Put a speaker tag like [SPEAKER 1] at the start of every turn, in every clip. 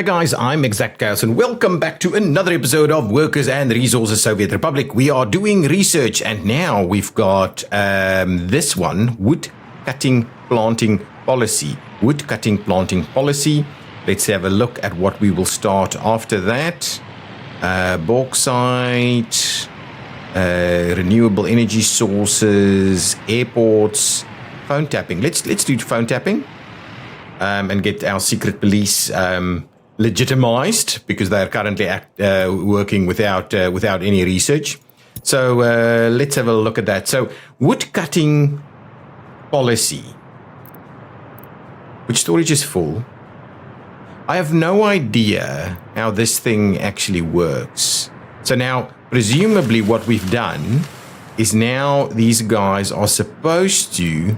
[SPEAKER 1] Hi guys, I'm ExactChaos and welcome back to another episode of Workers and Resources Soviet Republic. We are doing research and now we've got this one, wood cutting planting policy. Wood cutting planting policy. Let's have a look at what we will start after that. Bauxite, renewable energy sources, airports, phone tapping. Let's do phone tapping and get our secret police legitimized because they are currently working without any research. So let's have a look at that. So wood cutting policy. Which storage is full? I have no idea how this thing actually works. So now, presumably what we've done is now these guys are supposed to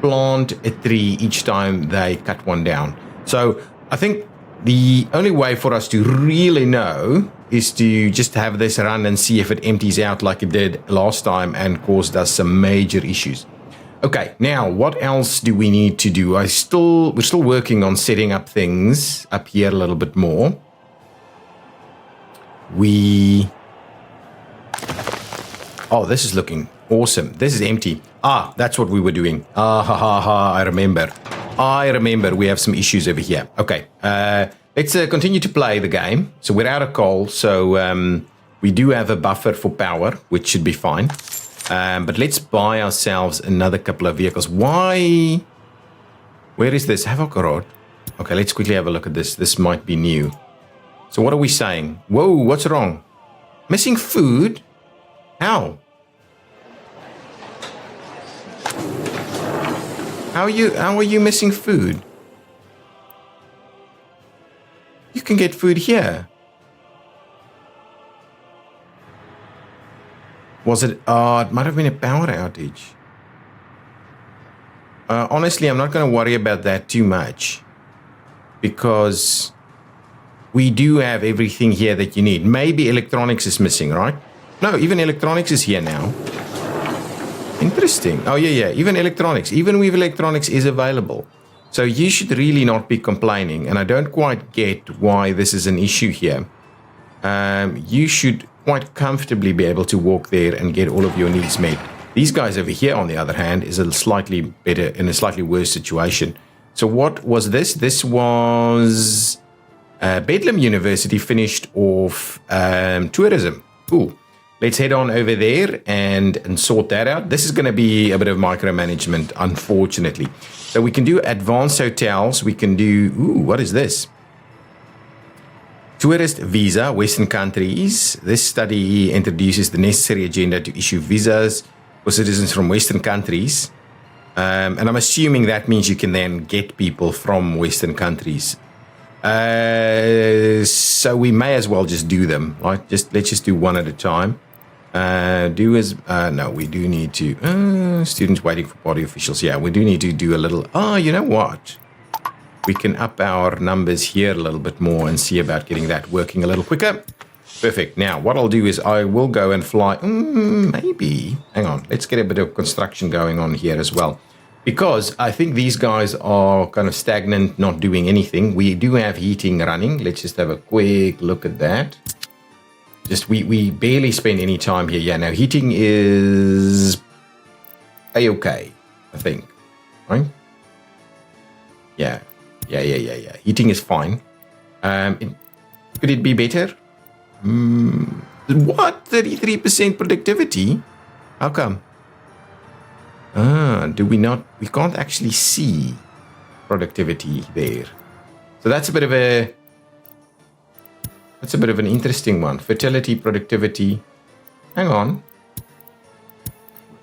[SPEAKER 1] plant a tree each time they cut one down. So I think the only way for us to really know is to just have this run and see if it empties out like it did last time and caused us some major issues. Okay, now what else do we need to do? We're still working on setting up things up here a little bit more. Oh, this is looking awesome. This is empty. Ah, that's what we were doing. I remember. We have some issues over here. Okay, let's continue to play the game. So we're out of coal, so we do have a buffer for power, which should be fine. But let's buy ourselves another couple of vehicles. Why? Where is this? Havoc Road. Okay, let's quickly have a look at this. This might be new. So what are we saying? Whoa, what's wrong? Missing food? How? How are you missing food? You can get food here. Was it? It might have been a power outage. Honestly, I'm not going to worry about that too much because we do have everything here that you need. Maybe electronics is missing, right? No, even electronics is here now. Interesting. Oh, yeah. Even electronics. Even with electronics is available. So you should really not be complaining. And I don't quite get why this is an issue here. You should quite comfortably be able to walk there and get all of your needs met. These guys over here, on the other hand, is a slightly better, in a slightly worse situation. So what was this? This was Bedlam University finished off tourism. Cool. Let's head on over there and sort that out. This is going to be a bit of micromanagement, unfortunately. So we can do advanced hotels. We can do, what is this? Tourist visa, Western countries. This study introduces the necessary agenda to issue visas for citizens from Western countries. And I'm assuming that means you can then get people from Western countries. So we may as well just do them, right? Let's just do one at a time. No, we do need to, students waiting for party officials. Yeah, we do need to do a little, you know what? We can up our numbers here a little bit more and see about getting that working a little quicker. Perfect. Now, what I'll do is I will go and fly, maybe, hang on, let's get a bit of construction going on here as well. Because I think these guys are kind of stagnant, not doing anything. We do have heating running. Let's just have a quick look at that. We barely spend any time here. Yeah, now heating is A-okay, I think, right? Yeah. Heating is fine. Could it be better? What? 33% productivity? How come? Do we not? We can't actually see productivity there. So that's a bit of an interesting one. Fertility, productivity. Hang on.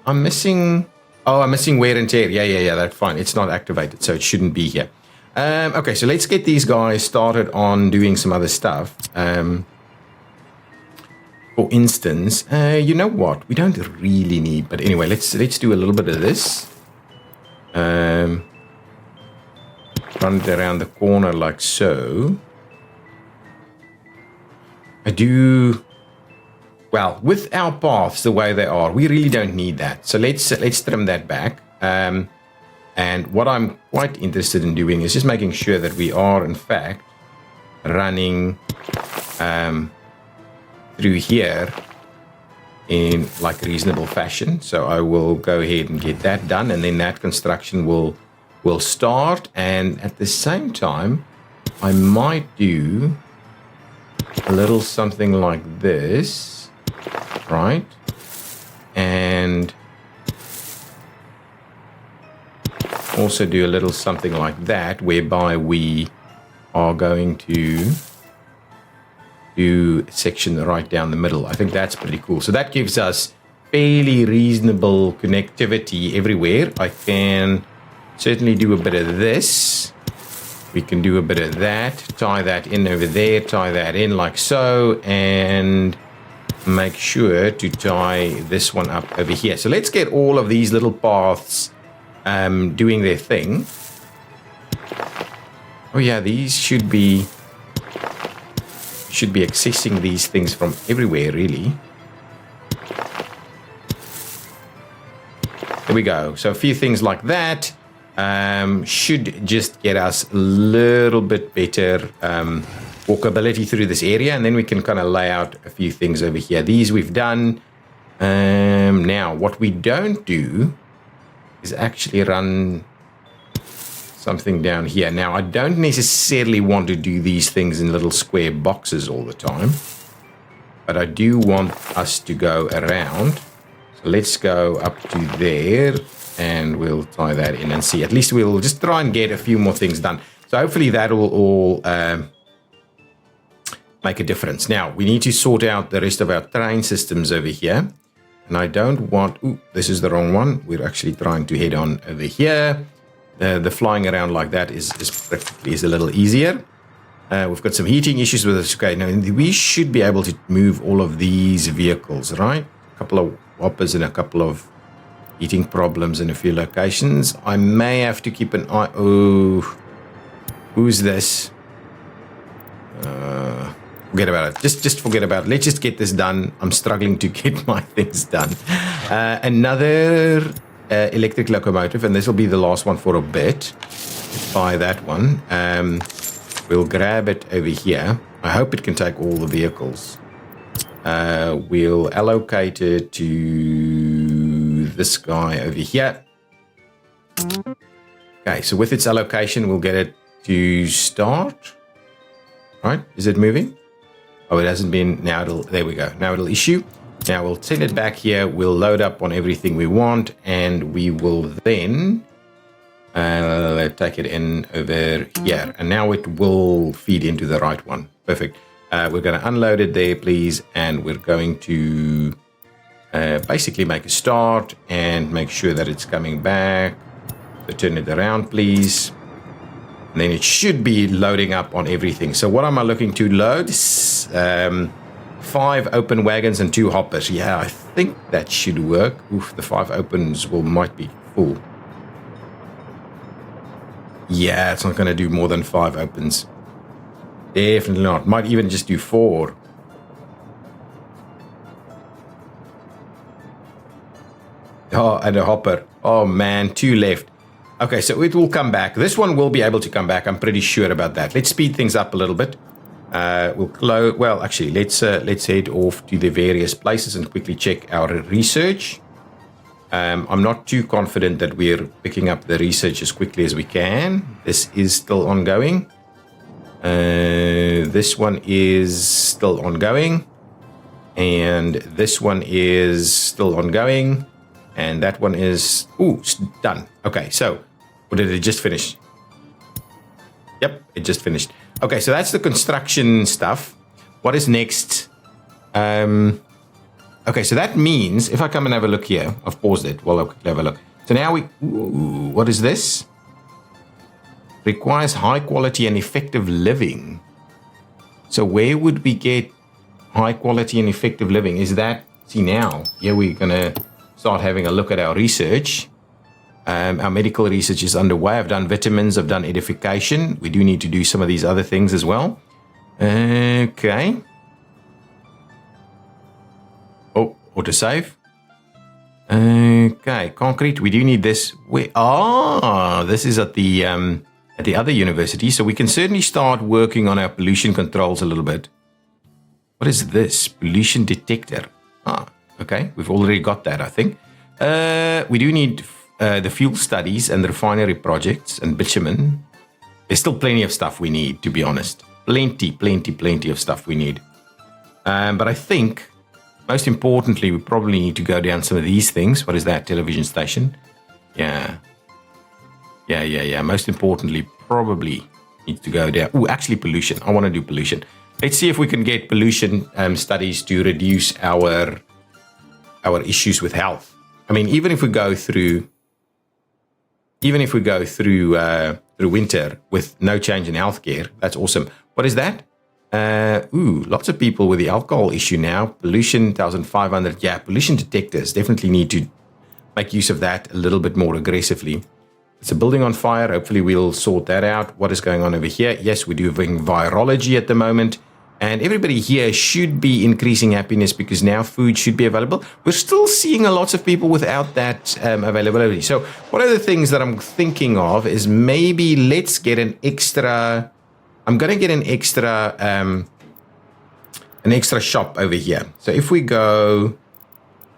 [SPEAKER 1] I'm missing wear and tear. Yeah, that's fine. It's not activated, so it shouldn't be here. Okay, so let's get these guys started on doing some other stuff. For instance, you know what? We don't really need, but anyway, let's do a little bit of this. Run it around the corner like so. Well, with our paths the way they are, we really don't need that. So let's trim that back. And what I'm quite interested in doing is just making sure that we are, in fact, running through here in like reasonable fashion. So I will go ahead and get that done, and then that construction will start. And at the same time, I might do a little something like this, right? And also do a little something like that, whereby we are going to do a section right down the middle. I think that's pretty cool. So that gives us fairly reasonable connectivity everywhere. I can certainly do a bit of this. We can do a bit of that, tie that in over there, tie that in like so, and make sure to tie this one up over here. So let's get all of these little paths doing their thing. Oh yeah, these should be accessing these things from everywhere, really. There we go. So a few things like that should just get us a little bit better walkability through this area, and then we can kind of lay out a few things over here. These we've done. Now, what we don't do is actually run something down here. Now, I don't necessarily want to do these things in little square boxes all the time, but I do want us to go around. So let's go up to there, and we'll tie that in and see. At least we'll just try and get a few more things done. So hopefully that will all make a difference. Now, we need to sort out the rest of our train systems over here. And I don't want... Ooh, this is the wrong one. We're actually trying to head on over here. The flying around like that is a little easier. We've got some heating issues with this. Okay, now we should be able to move all of these vehicles, right? A couple of whoppers and a couple of heating problems in a few locations. I may have to keep an eye... Oh, who's this? Forget about it. Just forget about it. Let's just get this done. I'm struggling to get my things done. Another electric locomotive, and this will be the last one for a bit. Let's buy that one. We'll grab it over here. I hope it can take all the vehicles. We'll allocate it to this guy over here. Okay, so with its allocation, we'll get it to start. Right? Is it moving? Oh, it hasn't been. Now there we go. Now it'll issue. Now we'll send it back here. We'll load up on everything we want, and we will then take it in over here. And now it will feed into the right one. Perfect. We're going to unload it there, please. And we're going to basically make a start and make sure that it's coming back. So turn it around, please. And then it should be loading up on everything. So what am I looking to load? 5 open wagons and 2 hoppers. Yeah, I think that should work. Oof, the 5 opens might be full. Yeah, it's not going to do more than 5 opens. Definitely not. Might even just do 4. Oh, and a hopper. Oh man, 2 left. Okay, so it will come back. This one will be able to come back. I'm pretty sure about that. Let's speed things up a little bit. We'll close. Well, actually, let's head off to the various places and quickly check our research. I'm not too confident that we're picking up the research as quickly as we can. This is still ongoing. This one is still ongoing, and this one is still ongoing. And that one is, done. Okay, so, or did it just finish? Yep, it just finished. Okay, so that's the construction stuff. What is next? Okay, so that means, if I come and have a look here, I've paused it while I quickly have a look. So now what is this? Requires high quality and effective living. So where would we get high quality and effective living? Is that, see now, here we're going to start having a look at our research. Our medical research is underway. I've done vitamins, I've done edification. We do need to do some of these other things as well. Okay. Oh, autosave. Okay, concrete. We do need this. This is at the at the other university. So we can certainly start working on our pollution controls a little bit. What is this? Pollution detector. Okay. We've already got that, I think. We do need the fuel studies and the refinery projects and bitumen. There's still plenty of stuff we need, to be honest. Plenty of stuff we need. But I think, most importantly, we probably need to go down some of these things. What is that? Television station? Yeah. Most importantly, probably needs to go down. Oh, actually, pollution. I want to do pollution. Let's see if we can get pollution studies to reduce our issues with health. I mean, even if we go through winter with no change in healthcare, that's awesome. What is that? Lots of people with the alcohol issue now. Pollution, 1,500. Yeah, pollution detectors. Definitely need to make use of that a little bit more aggressively. It's a building on fire. Hopefully we'll sort that out. What is going on over here? Yes, we're doing virology at the moment. And everybody here should be increasing happiness because now food should be available. We're still seeing lots of people without that availability. So one of the things that I'm thinking of is maybe let's get an extra... I'm going to get an extra shop over here. So if we go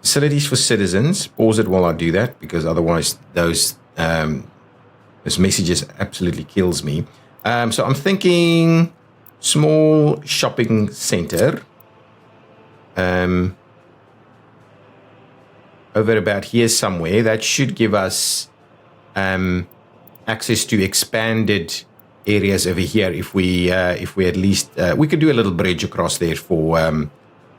[SPEAKER 1] facilities for citizens, pause it while I do that because otherwise those messages absolutely kills me. So I'm thinking small shopping center over about here somewhere. That should give us access to expanded areas over here. If we at least we could do a little bridge across there for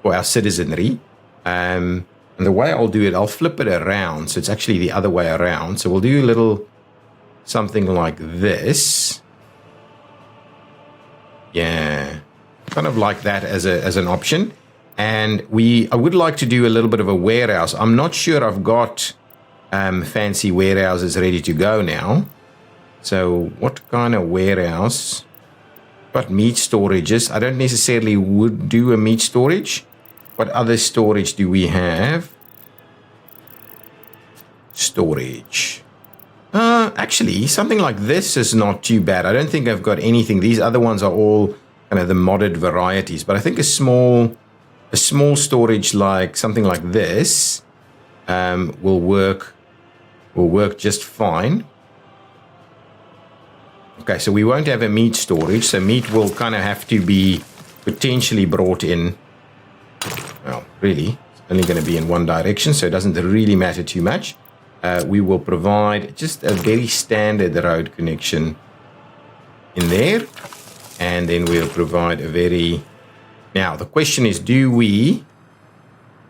[SPEAKER 1] our citizenry. And the way I'll do it, I'll flip it around, so it's actually the other way around. So we'll do a little something like this. Yeah, kind of like that as an option. And I would like to do a little bit of a warehouse. I'm not sure I've got fancy warehouses ready to go now. So what kind of warehouse? Got meat storages. I don't necessarily would do a meat storage. What other storage do we have? Storage. Actually, something like this is not too bad. I don't think I've got anything. These other ones are all kind of the modded varieties. But I think a small storage like something like this will work just fine. Okay, so we won't have a meat storage. So meat will kind of have to be potentially brought in. Well, really, it's only going to be in one direction, so it doesn't really matter too much. We will provide just a very standard road connection in there. And then we'll provide a very... Now, the question is, do we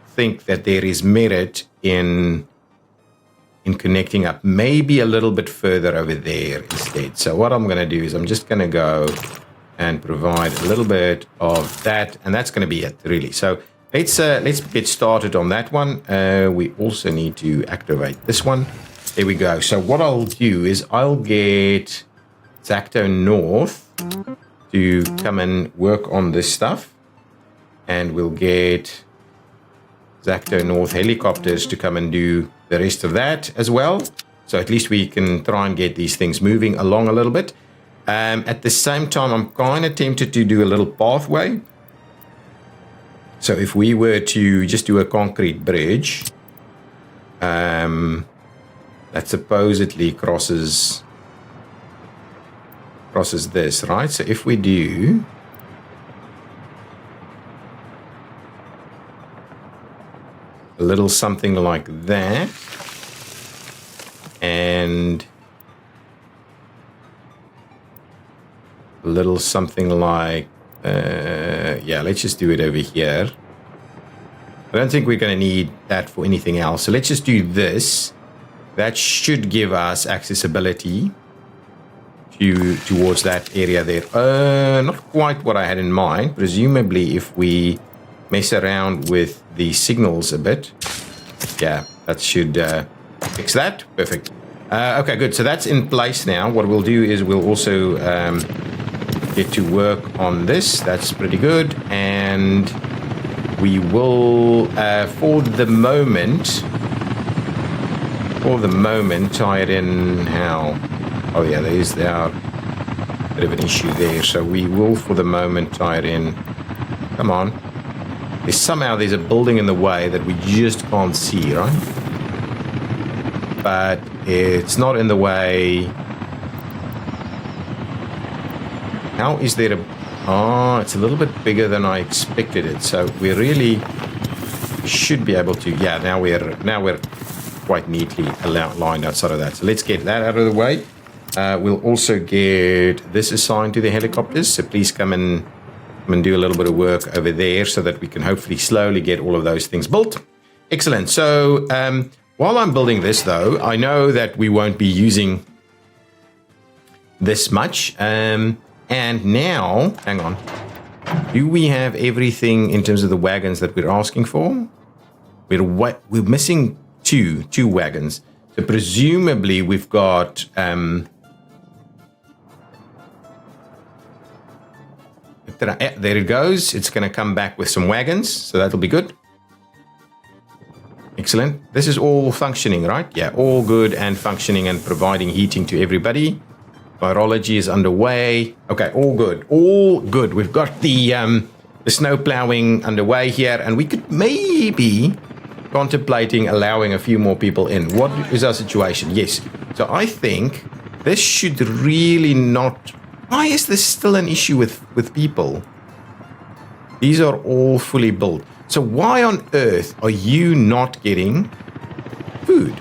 [SPEAKER 1] think that there is merit in connecting up maybe a little bit further over there instead? So what I'm going to do is I'm just going to go and provide a little bit of that, and that's going to be it, really. So let's get started on that one. We also need to activate this one. There we go. So what I'll do is I'll get Zacto North to come and work on this stuff, and we'll get Zacto North helicopters to come and do the rest of that as well. So at least we can try and get these things moving along a little bit. At the same time, I'm kind of tempted to do a little pathway. So if we were to just do a concrete bridge that supposedly crosses this, right? So if we do a little something like that, and a little something like, yeah, let's just do it over here. I don't think we're going to need that for anything else. So let's just do this. That should give us accessibility towards that area there. Not quite what I had in mind. Presumably, if we mess around with the signals a bit, yeah, that should fix that. Perfect. Okay, good. So that's in place now. What we'll do is we'll also get to work on this. That's pretty good. And we will, for the moment, tie it in how? Oh yeah, there's our bit of an issue there. So we will, for the moment, tie it in. Come on. There's a building in the way that we just can't see, right? But it's not in the way. How is there a... Oh, it's a little bit bigger than I expected it. So we really should be able to... Yeah, now we're quite neatly lined outside of that. So let's get that out of the way. We'll also get this assigned to the helicopters. So please come and do a little bit of work over there so that we can hopefully slowly get all of those things built. Excellent. So while I'm building this, though, I know that we won't be using this much. And now, hang on. Do we have everything in terms of the wagons that we're asking for? We're missing two wagons. So presumably we've got... there it goes. It's going to come back with some wagons, so that'll be good. Excellent. This is all functioning, right? Yeah, all good and functioning and providing heating to everybody. Virology is underway. Okay, all good. All good. We've got the snow plowing underway here, and we could maybe contemplating allowing a few more people in. What is our situation? Yes. So I think this should really not... Why is this still an issue with people? These are all fully built. So why on earth are you not getting food?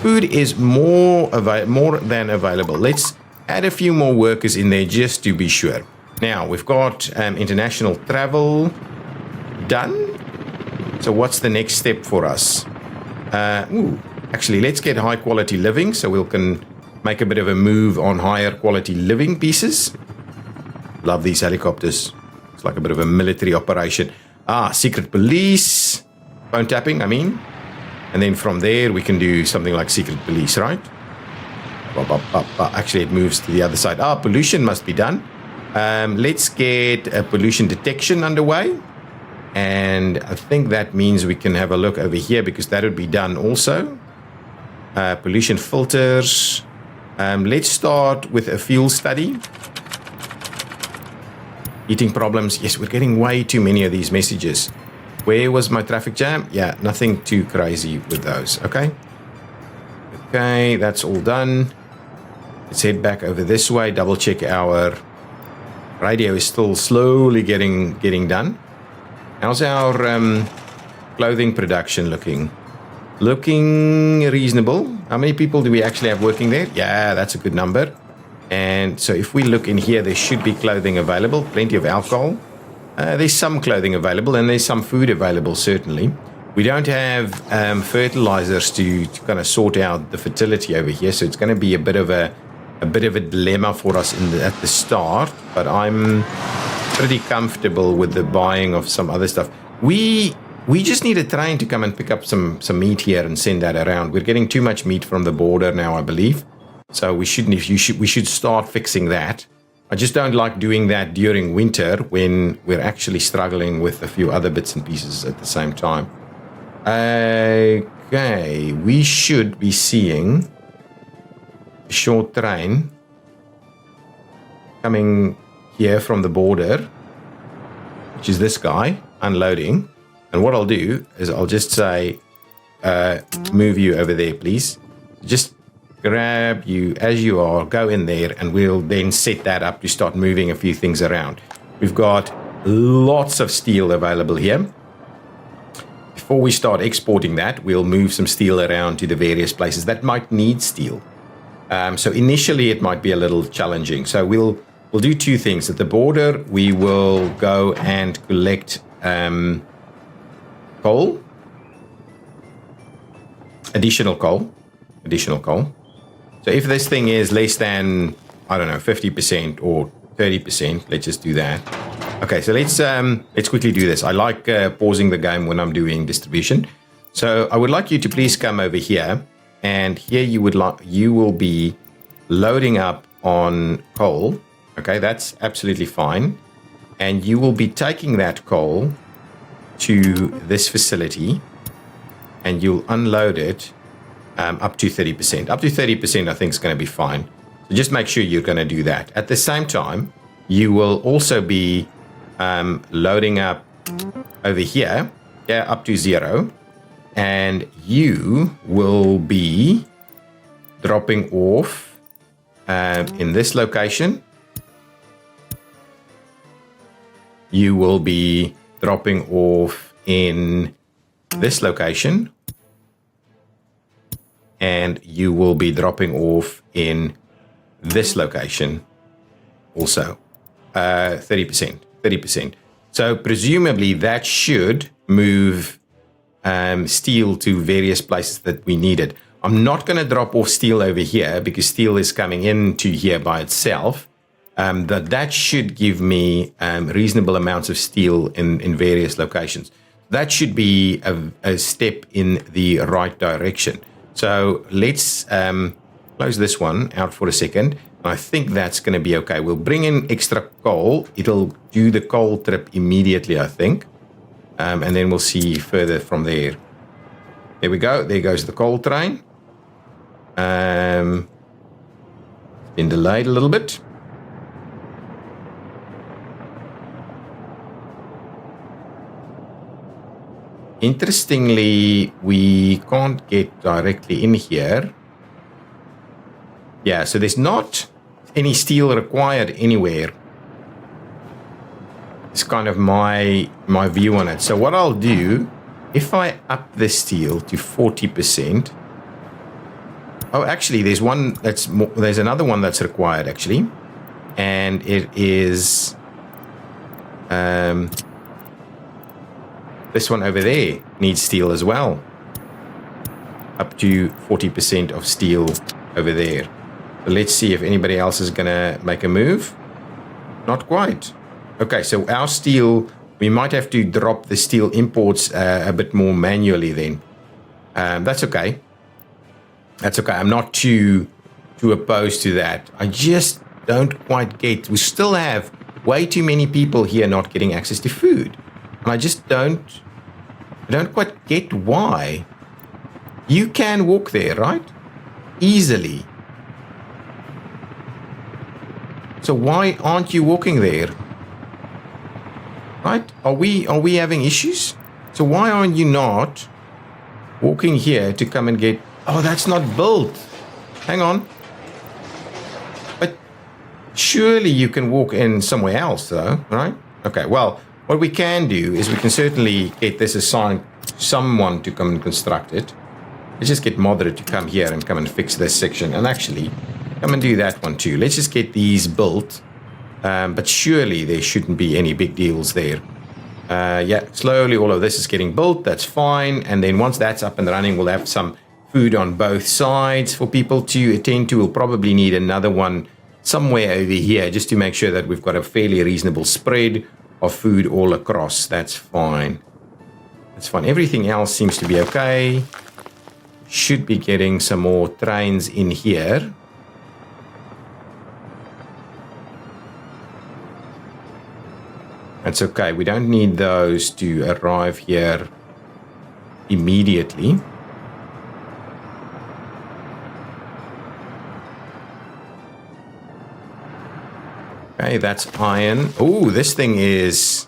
[SPEAKER 1] Food is more than available. Let's add a few more workers in there just to be sure. Now, we've got international travel done. So what's the next step for us? Actually, let's get high quality living so we can make a bit of a move on higher quality living pieces. Love these helicopters. It's like a bit of a military operation. Secret police. Phone tapping, I mean. And then from there, we can do something like secret police, right? Actually, it moves to the other side. Pollution must be done. Let's get a pollution detection underway. And I think that means we can have a look over here because that would be done also. Pollution filters. Let's start with a fuel study. Eating problems. Yes, we're getting way too many of these messages. Where was my traffic jam? Yeah, nothing too crazy with those. Okay. Okay, that's all done. Let's head back over this way. Double check our radio is still slowly getting done. How's our clothing production looking? Looking reasonable. How many people do we actually have working there? Yeah, that's a good number. And so if we look in here, there should be clothing available. Plenty of alcohol. There's some clothing available and there's some food available, certainly. We don't have fertilizers to kind of sort out the fertility over here. So it's going to be a bit of a dilemma for us at the start. But I'm pretty comfortable with the buying of some other stuff. We just need a train to come and pick up some meat here and send that around. We're getting too much meat from the border now, I believe. So we should start fixing that. I just don't like doing that during winter when we're actually struggling with a few other bits and pieces at the same time. Okay, we should be seeing a short train coming here from the border, which is this guy unloading. And what I'll do is I'll just say, move you over there, please. Just grab you as you are, go in there, and we'll then set that up to start moving a few things around. We've got lots of steel available here. Before we start exporting that, we'll move some steel around to the various places that might need steel. So initially it might be a little challenging. So we'll do two things. At the border, we will go and collect coal. Additional coal. So if this thing is less than, I don't know, 50% or 30%, let's just do that. Okay, so let's quickly do this. I like pausing the game when I'm doing distribution. So I would like you to please come over here, and here you will be loading up on coal. Okay, that's absolutely fine. And you will be taking that coal to this facility, and you'll unload it up to 30%. Up to 30%, I think, is going to be fine. So just make sure you're going to do that. At the same time, you will also be loading up over here, up to 0. And you will be dropping off in this location. You will be dropping off in this location. And you will be dropping off in this location also. 30%. 30%. So presumably that should move steel to various places that we need it. I'm not going to drop off steel over here because steel is coming into here by itself. That should give me reasonable amounts of steel in various locations. That should be a step in the right direction. So let's close this one out for a second. I think that's going to be okay. We'll bring in extra coal. It'll do the coal trip immediately, I think. And then we'll see further from there. There we go. There goes the coal train. It's been delayed a little bit. Interestingly, we can't get directly in here. Yeah, so there's not any steel required anywhere. It's kind of my view on it. So what I'll do, if I up the steel to 40%. Oh, actually, there's one that's more, there's another one that's required actually, and it is this one over there needs steel as well. Up to 40% of steel over there. So let's see if anybody else is gonna make a move. Not quite. Okay, so our steel, we might have to drop the steel imports a bit more manually then. That's okay. That's okay. I'm not too opposed to that. I just don't quite get. We still have way too many people here not getting access to food, and I just don't quite get why. You can walk there, right? Easily. So why aren't you walking there? Right? Are we having issues? So why aren't you not walking here to come and get... Oh, that's not built. Hang on. But surely you can walk in somewhere else though, right? Okay, well, what we can do is we can certainly get this assigned to someone to come and construct it. Let's just get Moderate to come here and come and fix this section. And actually, come and do that one too. Let's just get these built. But surely there shouldn't be any big deals there. Yeah, slowly all of this is getting built. That's fine. And then once that's up and running, we'll have some food on both sides for people to attend to. We'll probably need another one somewhere over here just to make sure that we've got a fairly reasonable spread of food all across. That's fine. That's fine. Everything else seems to be okay. Should be getting some more trains in here. That's okay. We don't need those to arrive here immediately. Okay, that's iron. Oh, this thing is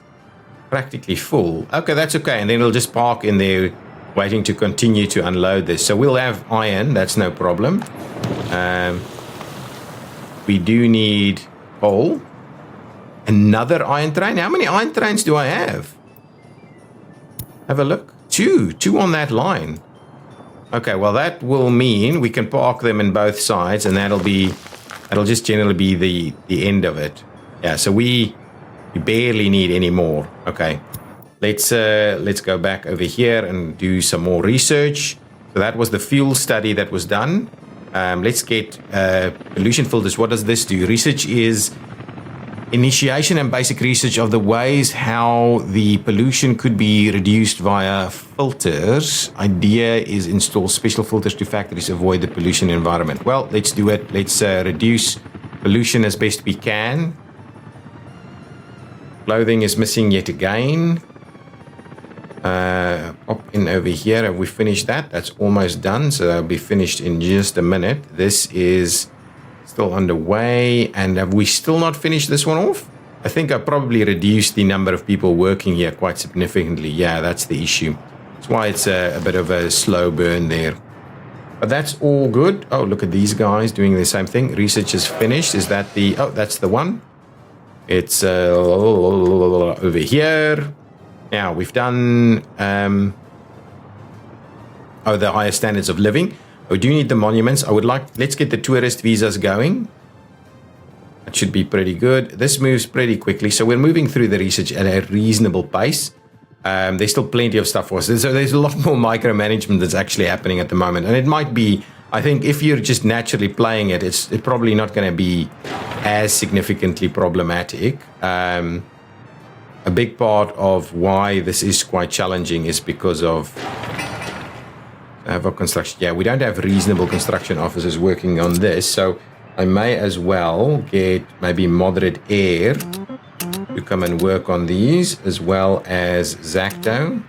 [SPEAKER 1] practically full. Okay, that's okay. And then we'll just park in there waiting to continue to unload this. So we'll have iron. That's no problem. We do need coal. Another iron train. How many iron trains do I have? Have a look. Two on that line. Okay, well that will mean we can park them in both sides, and that'll just generally be the end of it. Yeah, so we barely need any more. Okay, let's go back over here and do some more research. So that was the fuel study that was done. Let's get pollution filters. What does this do? Research is initiation and basic research of the ways how the pollution could be reduced via filters. Idea is install special filters to factories, avoid the pollution environment. Well, let's do it. Let's reduce pollution as best we can. Clothing is missing yet again. Pop in over here. Have we finished that? That's almost done, so that'll be finished in just a minute. This is Still underway. And have we still not finished this one off? I think I probably reduced the number of people working here quite significantly. Yeah, that's the issue. That's why it's a bit of a slow burn there. But that's all good. Oh, look at these guys doing the same thing. Research is finished. Is that the... Oh, that's the one. It's over here. Now, we've done... the higher standards of living. We do need the monuments. I would like... Let's get the tourist visas going. That should be pretty good. This moves pretty quickly. So we're moving through the research at a reasonable pace. There's still plenty of stuff for us. So there's a lot more micromanagement that's actually happening at the moment. And it might be... I think if you're just naturally playing it, it's probably not going to be as significantly problematic. A big part of why this is quite challenging is because of Havoc construction. Yeah, we don't have reasonable construction officers working on this, so I may as well get maybe Moderate Air to come and work on these, as well as Zacto.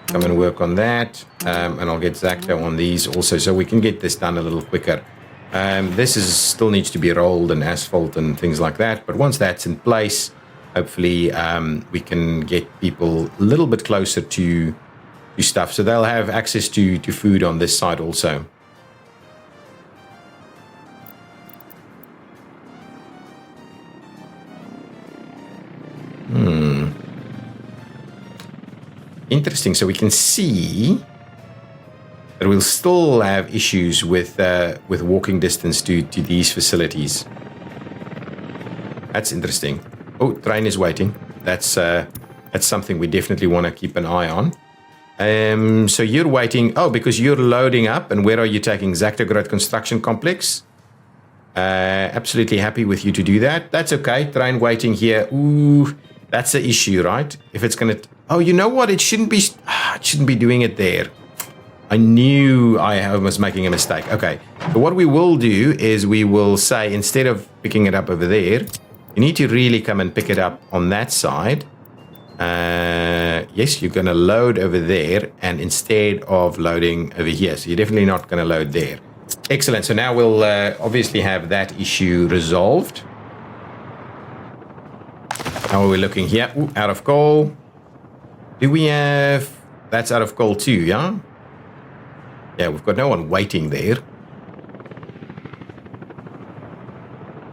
[SPEAKER 1] Come and work on that, and I'll get Zacto on these also, so we can get this done a little quicker. This still needs to be rolled and asphalt and things like that, but once that's in place, hopefully we can get people a little bit closer to stuff, so they'll have access to food on this side also. Interesting. So we can see that we'll still have issues with walking distance to these facilities. That's interesting. Oh, train is waiting. That's something we definitely want to keep an eye on. So you're waiting. Oh, because you're loading up. And where are you taking? Zactograd Construction Complex. Absolutely happy with you to do that. That's okay. Train waiting here. Ooh, that's the issue, right? If it's going to... Oh, you know what? It shouldn't be doing it there. I knew I was making a mistake. Okay. So what we will do is we will say, instead of picking it up over there, you need to really come and pick it up on that side. Yes, you're going to load over there, and instead of loading over here. So you're definitely not going to load there. Excellent. So now we'll obviously have that issue resolved. How are we looking here? Ooh, out of coal. Do we have... That's out of coal too, yeah? Yeah, we've got no one waiting there.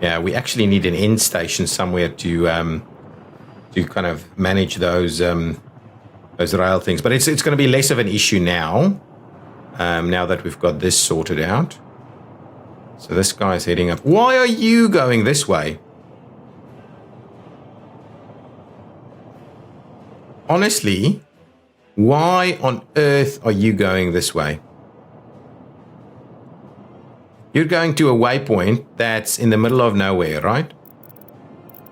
[SPEAKER 1] Yeah, we actually need an end station somewhere to kind of manage those rail things. But it's going to be less of an issue now, now that we've got this sorted out. So this guy's heading up. Why are you going this way? Honestly, why on earth are you going this way? You're going to a waypoint that's in the middle of nowhere, right?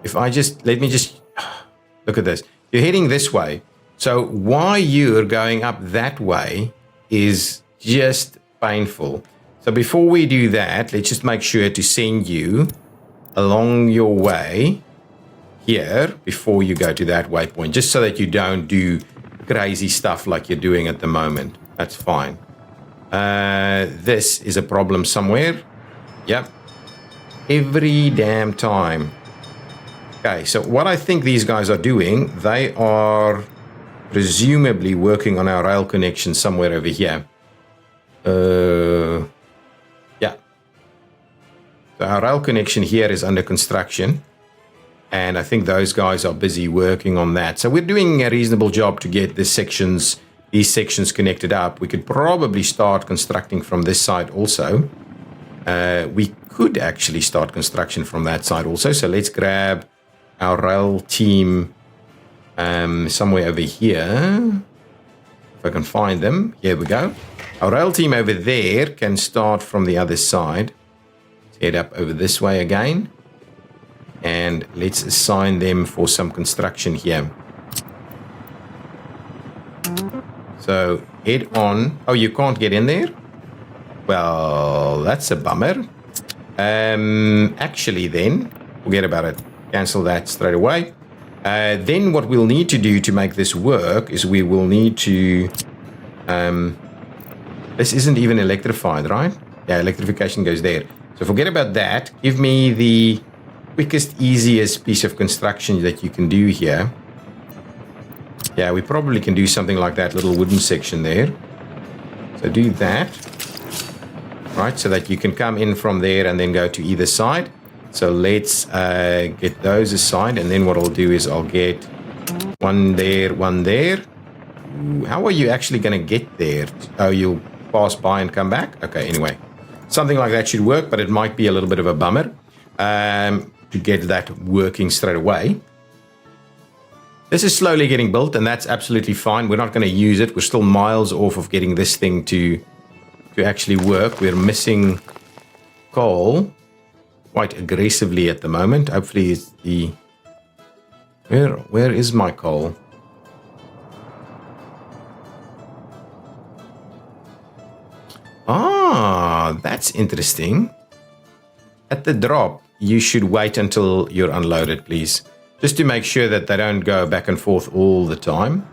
[SPEAKER 1] If I just... Let me just... Look at this. You're heading this way. So why you're going up that way is just painful. So before we do that, let's just make sure to send you along your way here before you go to that waypoint, just so that you don't do crazy stuff like you're doing at the moment. That's fine. This is a problem somewhere. Yep. Every damn time. Okay, so what I think these guys are doing, they are presumably working on our rail connection somewhere over here. Yeah. So our rail connection here is under construction. And I think those guys are busy working on that. So we're doing a reasonable job to get these sections connected up. We could probably start constructing from this side also. We could actually start construction from that side also. So let's grab our rail team somewhere over here. If I can find them. Here we go. Our rail team over there can start from the other side. Let's head up over this way again. And let's assign them for some construction here. So head on. Oh, you can't get in there? Well, that's a bummer. Actually then, forget about it. Cancel that straight away. Then what we'll need to do to make this work is we will need to... this isn't even electrified, right? Yeah, electrification goes there. So forget about that. Give me the quickest, easiest piece of construction that you can do here. Yeah, we probably can do something like that little wooden section there. So do that. Right, so that you can come in from there and then go to either side. So let's get those aside. And then what I'll do is I'll get one there, one there. Ooh, how are you actually going to get there? Oh, you'll pass by and come back? Okay, anyway. Something like that should work, but it might be a little bit of a bummer to get that working straight away. This is slowly getting built, and that's absolutely fine. We're not going to use it. We're still miles off of getting this thing to actually work. We're missing coal quite aggressively at the moment. Hopefully it's the... Where is my coal? Ah, that's interesting. At the drop, you should wait until you're unloaded, please. Just to make sure that they don't go back and forth all the time.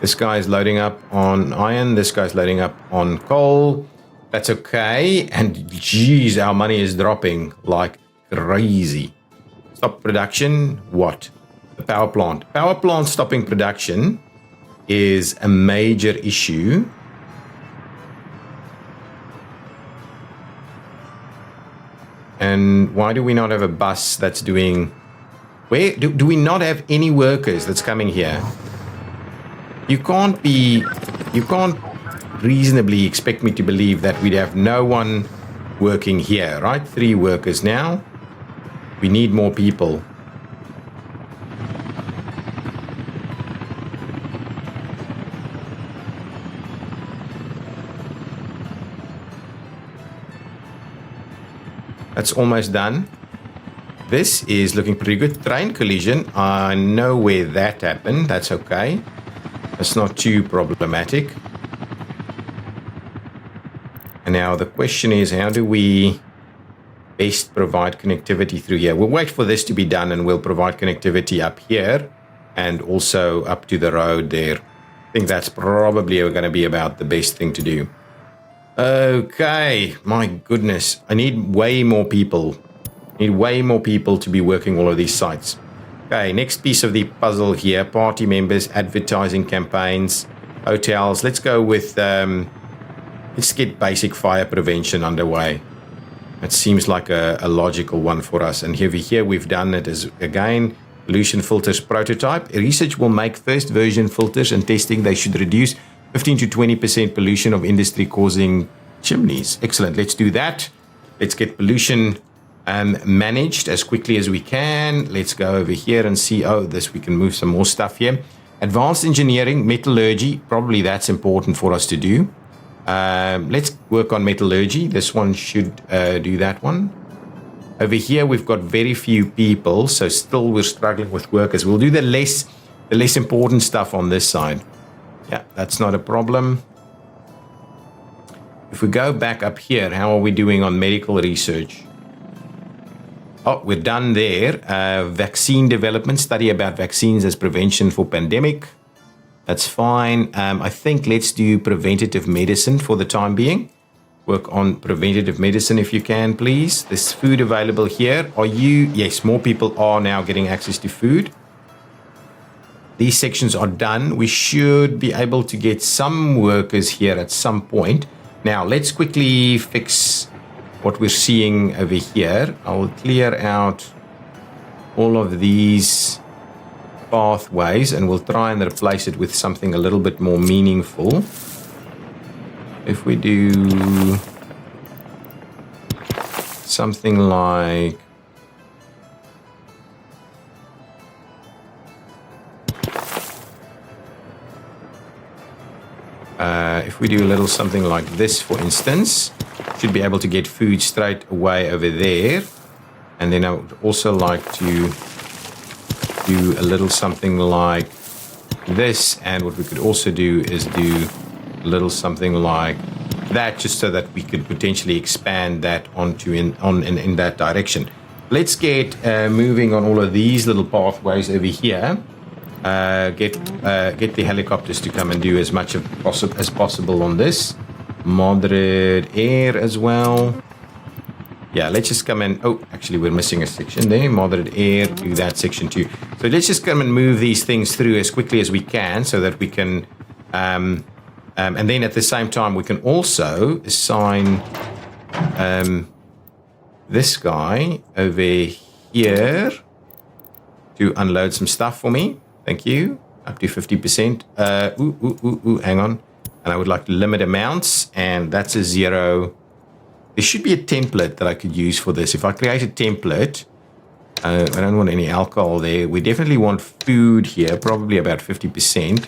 [SPEAKER 1] This guy's loading up on iron. This guy's loading up on coal. That's okay. And geez, our money is dropping like crazy. Stop production. What? The power plant. Power plant stopping production is a major issue. And why do we not have a bus that's doing... Where do we not have any workers that's coming here? You can't reasonably expect me to believe that we'd have no one working here, right? 3 workers now. We need more people. That's almost done. This is looking pretty good. Train collision. I know where that happened. That's okay. That's not too problematic. And now the question is, how do we best provide connectivity through here? We'll wait for this to be done and we'll provide connectivity up here and also up to the road there. I think that's probably going to be about the best thing to do. Okay, my goodness. I need way more people. I need way more people to be working all of these sites. Okay, next piece of the puzzle here. Party members, advertising campaigns, hotels. Let's go with... let's get basic fire prevention underway. It seems like a logical one for us. And over here we've done it as, again, pollution filters prototype. Research will make first version filters and testing. They should reduce 15 to 20% pollution of industry causing chimneys. Excellent. Let's do that. Let's get pollution managed as quickly as we can. Let's go over here and see. Oh, this we can move some more stuff here. Advanced engineering, metallurgy. Probably that's important for us to do. Let's work on metallurgy. This one should do that one. Over here we've got very few people, so still we're struggling with workers. We'll do the less important stuff on this side. Yeah, that's not a problem. If we go back up here, how are we doing on medical research? Oh, we're done there. Vaccine development, study about vaccines as prevention for pandemic. That's fine. I think let's do preventative medicine for the time being. Work on preventative medicine if you can, please. There's food available here. Are you? Yes, more people are now getting access to food. These sections are done. We should be able to get some workers here at some point. Now, let's quickly fix what we're seeing over here. I'll clear out all of these pathways and we'll try and replace it with something a little bit more meaningful. If we do something like if we do a little something like this, for instance, should be able to get food straight away over there. And then I would also like to do a little something like this. And what we could also do is do a little something like that, just so that we could potentially expand that onto in that direction. Let's get moving on all of these little pathways over here. Get the helicopters to come and do as much as possible on this. Moderate air as well. Yeah, let's just come in. Oh, actually, we're missing a section there. Moderate air, do that section too. So let's just come and move these things through as quickly as we can so that we can... and then at the same time, we can also assign this guy over here to unload some stuff for me. Thank you. Up to 50%. Hang on. And I would like to limit amounts, and that's a 0. There should be a template that I could use for this. If I create a template, I don't want any alcohol there. We definitely want food here, probably about 50%.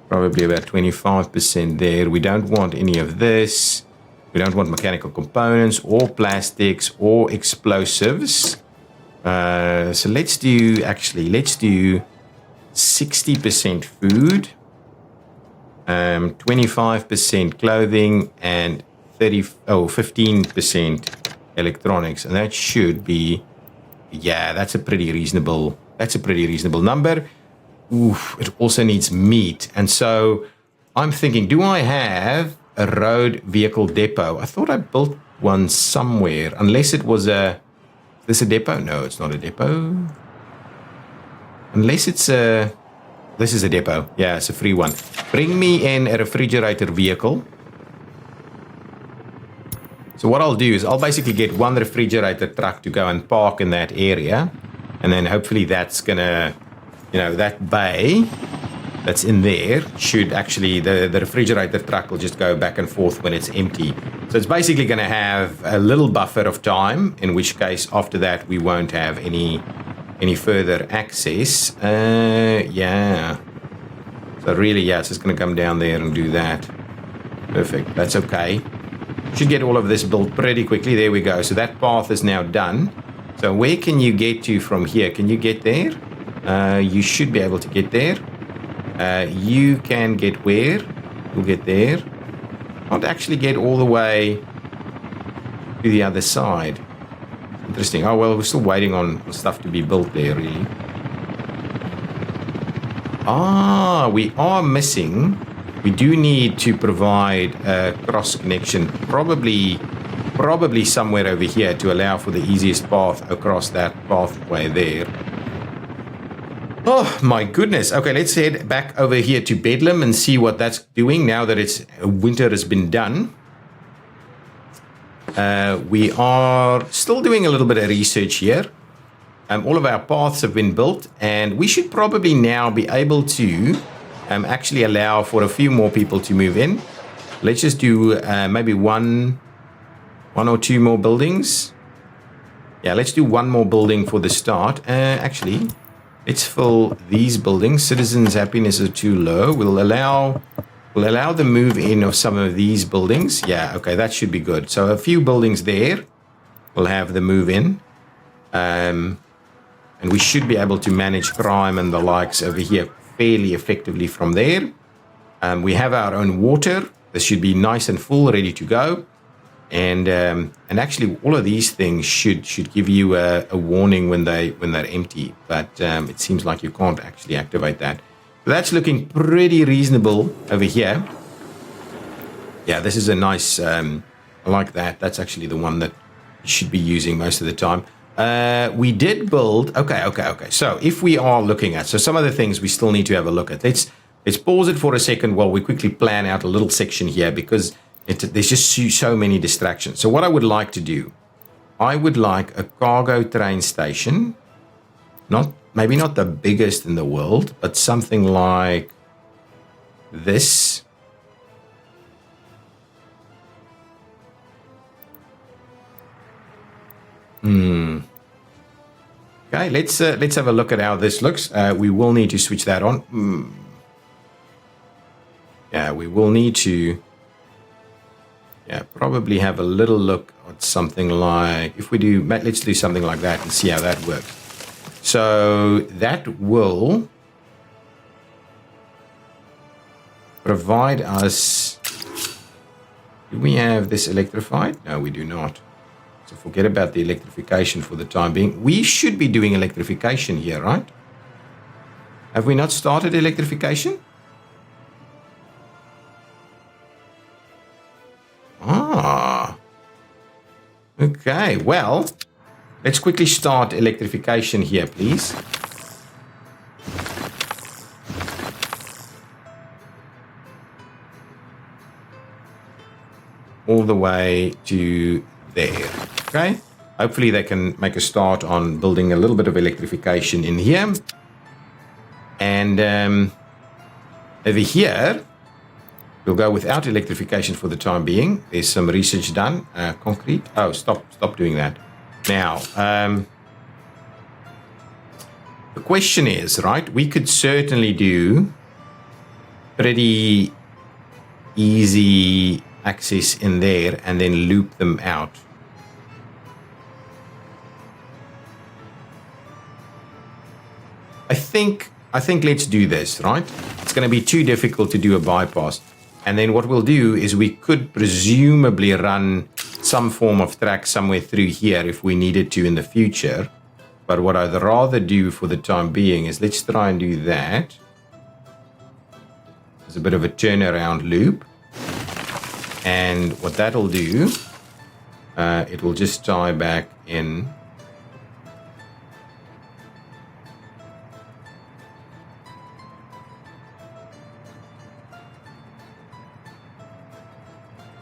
[SPEAKER 1] Probably about 25% there. We don't want any of this. We don't want mechanical components or plastics or explosives. So let's do 60% food, 25% clothing, and 15% electronics, and that should be, yeah, that's a pretty reasonable number. Oof, it also needs meat, and so I'm thinking, do I have a road vehicle depot? I thought I built one somewhere, unless it was is this a depot? No, it's not a depot. Unless it's this is a depot. Yeah, it's a free one. Bring me in a refrigerator vehicle. So what I'll do is I'll basically get one refrigerator truck to go and park in that area. And then hopefully that's going to, that bay that's in there should actually, the refrigerator truck will just go back and forth when it's empty. So it's basically going to have a little buffer of time, in which case after that we won't have any further access. Yeah. So really, yeah, it's just going to come down there and do that. Perfect. That's okay. Should get all of this built pretty quickly. There we go. So that path is now done. So where can you get to from here? Can you get there? You should be able to get there. You can get where? You'll get there. Can't actually get all the way to the other side. Interesting. Oh, well, we're still waiting on stuff to be built there, really. Ah, we are missing. We do need to provide a cross connection, probably somewhere over here to allow for the easiest path across that pathway there. Oh, my goodness. Okay, let's head back over here to Bedlam and see what that's doing now that it's winter has been done. We are still doing a little bit of research here. All of our paths have been built, and we should probably now be able to actually allow for a few more people to move in. Let's just do maybe one or two more buildings. Yeah, let's do one more building for the start. Actually, let's fill these buildings. Citizens' happiness is too low. We'll allow the move in of some of these buildings. Yeah, okay, that should be good. So a few buildings there will have the move in. And we should be able to manage crime and the likes over here fairly effectively from there. We have our own water. This should be nice and full, ready to go. And actually, all of these things should give you a warning when they're empty. But it seems like you can't actually activate that. So that's looking pretty reasonable over here. Yeah, this is a nice. I like that. That's actually the one that you should be using most of the time. We did build. Okay. So if we are looking at, so some of the things we still need to have a look at. Let's pause it for a second while we quickly plan out a little section here, because there's just so many distractions. So what I would like to do, I would like a cargo train station, maybe not the biggest in the world, but something like this. Okay, let's have a look at how this looks. We will need to switch that on. Yeah, we will need to. Yeah, probably have a little look at something like, if we do, let's do something like that and see how that works. So that will provide us. Do we have this electrified? No, we do not. So forget about the electrification for the time being. We should be doing electrification here, right? Have we not started electrification? Okay, well, let's quickly start electrification here, please. All the way to there. Okay. Hopefully they can make a start on building a little bit of electrification in here. And over here, we'll go without electrification for the time being. There's some research done. Concrete. Oh, stop doing that. Now, the question is, right, we could certainly do pretty easy access in there and then loop them out. I think let's do this, right? It's going to be too difficult to do a bypass. And then what we'll do is we could presumably run some form of track somewhere through here if we needed to in the future. But what I'd rather do for the time being is let's try and do that. There's a bit of a turnaround loop. And what that'll do, it will just tie back in.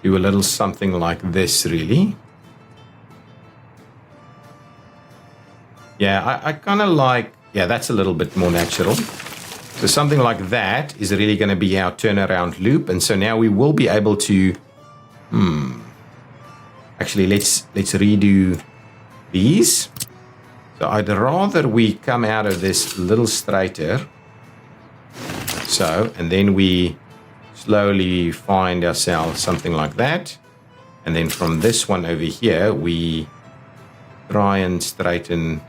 [SPEAKER 1] Do a little something like this, really. Yeah, I kind of like, yeah, that's a little bit more natural. So something like that is really going to be our turnaround loop. And so now we will be able to, actually, let's redo these. So I'd rather we come out of this little straighter. So, and then we slowly find ourselves something like that. And then from this one over here, we try and straighten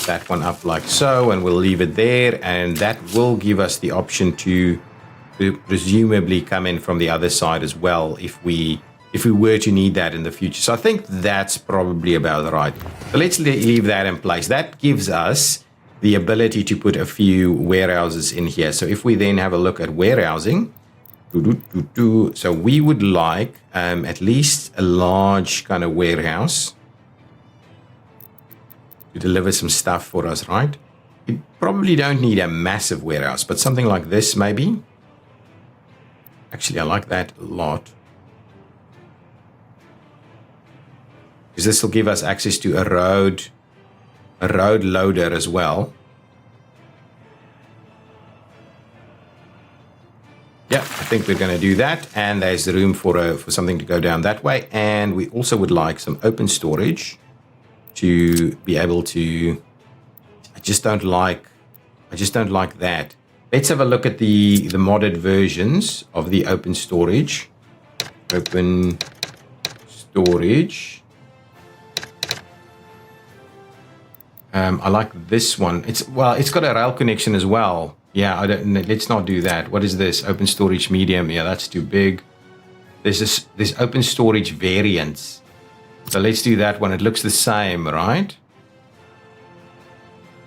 [SPEAKER 1] that one up like so, and we'll leave it there, and that will give us the option to presumably come in from the other side as well if we were to need that in the future. So I think that's probably about right. So let's leave that in place. That gives us the ability to put a few warehouses in here. So if we then have a look at warehousing, so we would like at least a large kind of warehouse to deliver some stuff for us, right? You probably don't need a massive warehouse, but something like this maybe. Actually, I like that a lot. Because this will give us access to a road loader as well. Yeah, I think we're going to do that. And there's room for something to go down that way. And we also would like some open storage to be able to. I just don't like that. Let's have a look at the modded versions of the open storage. Open storage. I like this one. It's got a rail connection as well. Yeah, let's not do that. What is this? Open storage medium. Yeah, that's too big. There's open storage variants. So let's do that one. It looks the same, right?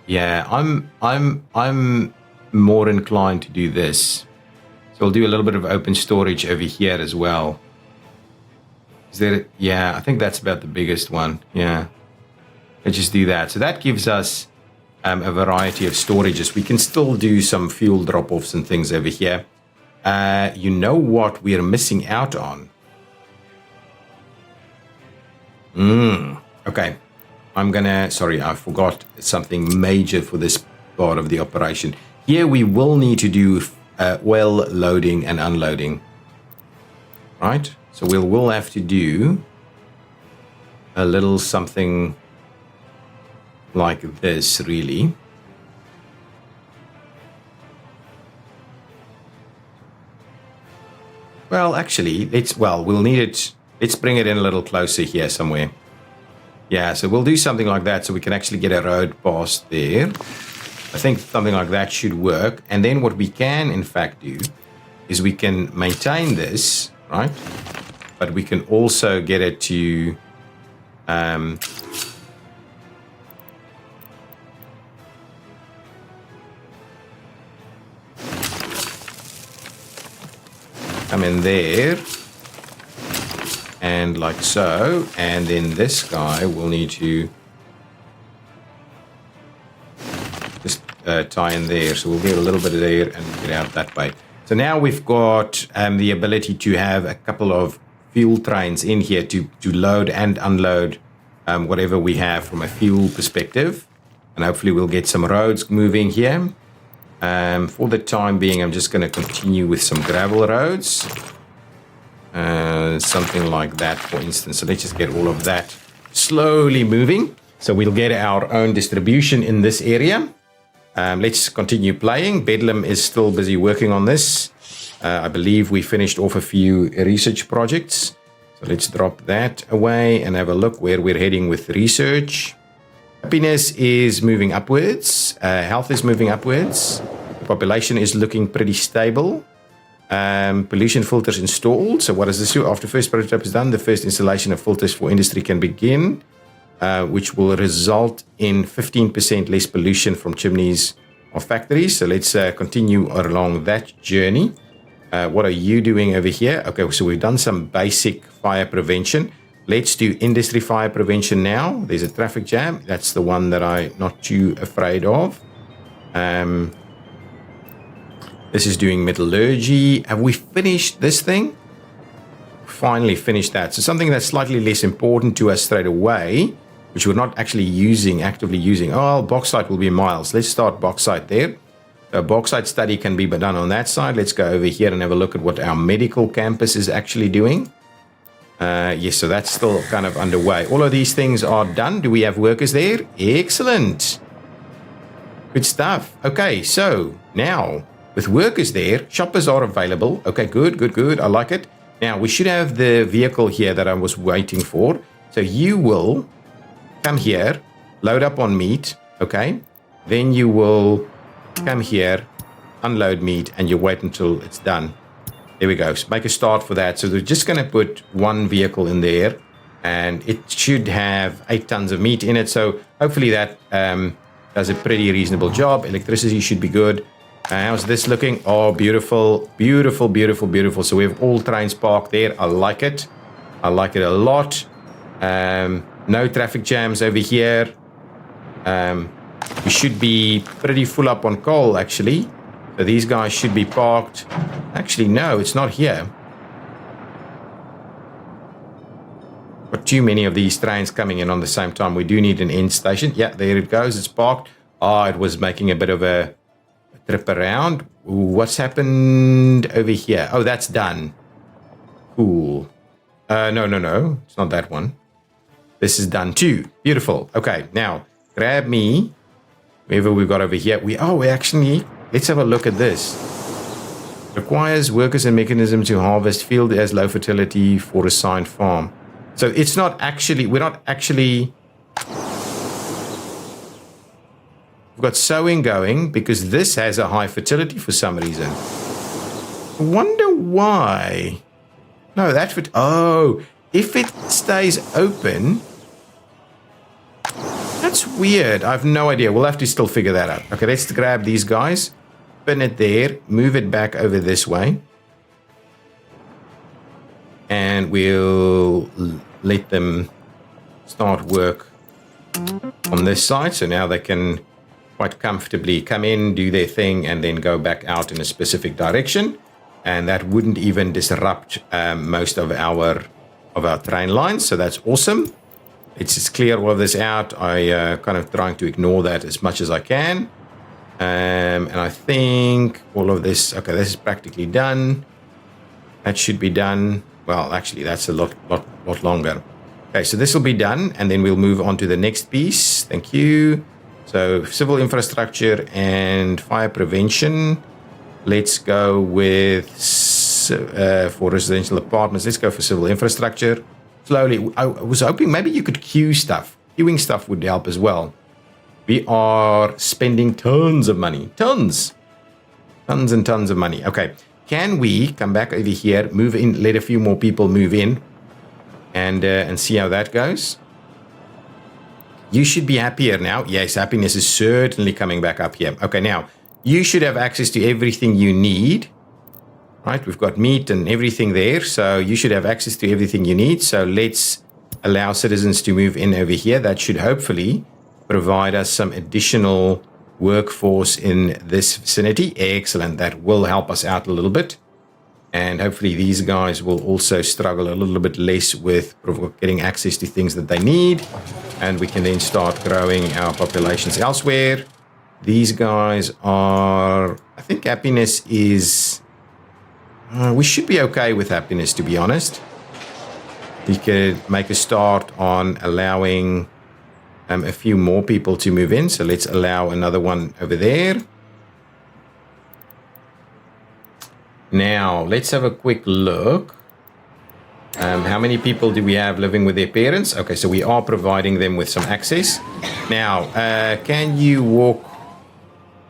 [SPEAKER 1] Yeah, I'm more inclined to do this. So we'll do a little bit of open storage over here as well. Yeah, I think that's about the biggest one. Yeah. Let's just do that. So that gives us a variety of storages. We can still do some fuel drop-offs and things over here. You know what we are missing out on? Okay. Sorry, I forgot something major for this part of the operation. Here we will need to do oil loading and unloading. Right? So we'll have to do a little something like this, really. Well, actually, we'll need it. Let's bring it in a little closer here somewhere. Yeah, so we'll do something like that so we can actually get a road past there. I think something like that should work. And then what we can, in fact, do is we can maintain this, right? But we can also get it to come in there. And like so. And then this guy will need to just tie in there. So we'll get a little bit of there and get out that way. So now we've got the ability to have a couple of fuel trains in here to load and unload whatever we have from a fuel perspective. And hopefully we'll get some roads moving here. For the time being, I'm just going to continue with some gravel roads. Something like that, for instance. So let's just get all of that slowly moving. So we'll get our own distribution in this area. Let's continue playing. Bedlam is still busy working on this. I believe we finished off a few research projects. So let's drop that away and have a look where we're heading with research. Happiness is moving upwards. Health is moving upwards. The population is looking pretty stable. Pollution filters installed. So what does this do? After first prototype is done, the first installation of filters for industry can begin, which will result in 15% less pollution from chimneys of factories. So let's continue along that journey. What are you doing over here? Okay, so we've done some basic fire prevention. Let's do industry fire prevention now. There's a traffic jam. That's the one that I'm not too afraid of. This is doing metallurgy. Have we finished this thing? Finally finished that. So something that's slightly less important to us straight away, which we're not actually actively using. Oh, bauxite will be miles. Let's start bauxite there. A bauxite study can be done on that side. Let's go over here and have a look at what our medical campus is actually doing. Yes, so that's still kind of underway. All of these things are done. Do we have workers there? Excellent. Good stuff. Okay, so now with workers there, shoppers are available. Okay, good. I like it. Now we should have the vehicle here that I was waiting for. So you will come here, load up on meat. Okay, then you will come here, unload meat, and you wait until it's done. There we go. So make a start for that. So we're just going to put one vehicle in there, and it should have 8 tons of meat in it. So hopefully that does a pretty reasonable job. Electricity should be good. How's this looking? Oh, beautiful. So we have all trains parked there. I like it. I like it a lot. No traffic jams over here. We should be pretty full up on coal, actually. So these guys should be parked. Actually, no, it's not here. Got too many of these trains coming in on the same time. We do need an end station. Yeah, there it goes. It's parked. Oh, it was making a bit of a trip around. Ooh, what's happened over here? Oh, that's done. Cool. No. It's not that one. This is done too. Beautiful. Okay, now grab me. Whatever we've got over here. We actually, let's have a look at this. Requires workers and mechanism to harvest. Field as low fertility for assigned farm. So it's not actually, we're not actually, we've got sowing going because this has a high fertility for some reason. I wonder why. No, if it stays open, that's weird. I have no idea. We'll have to still figure that out. Okay, let's grab these guys, pin it there, move it back over this way, and we'll let them start work on this side. So now they can quite comfortably come in, do their thing, and then go back out in a specific direction. And that wouldn't even disrupt most of our train lines. So that's awesome. Let's just clear all of this out. I kind of trying to ignore that as much as I can. And I think all of this, okay, this is practically done. That should be done. Well, actually, that's a lot longer. Okay, so this will be done, and then we'll move on to the next piece. Thank you. So civil infrastructure and fire prevention. Let's go with, for residential apartments, let's go for civil infrastructure. Slowly, I was hoping maybe you could queue stuff. Queuing stuff would help as well. We are spending tons of money. Tons and tons of money. Okay, can we come back over here, move in, let a few more people move in, and see how that goes? You should be happier now. Yes, happiness is certainly coming back up here. Okay, now, you should have access to everything you need. Right, we've got meat and everything there, so you should have access to everything you need. So let's allow citizens to move in over here. That should hopefully provide us some additional workforce in this vicinity. Excellent, that will help us out a little bit. And hopefully these guys will also struggle a little bit less with getting access to things that they need. And we can then start growing our populations elsewhere. These guys are, I think happiness is, we should be okay with happiness, to be honest. We could make a start on allowing a few more people to move in. So let's allow another one over there. Now, let's have a quick look. How many people do we have living with their parents? Okay, so we are providing them with some access. Now, can you walk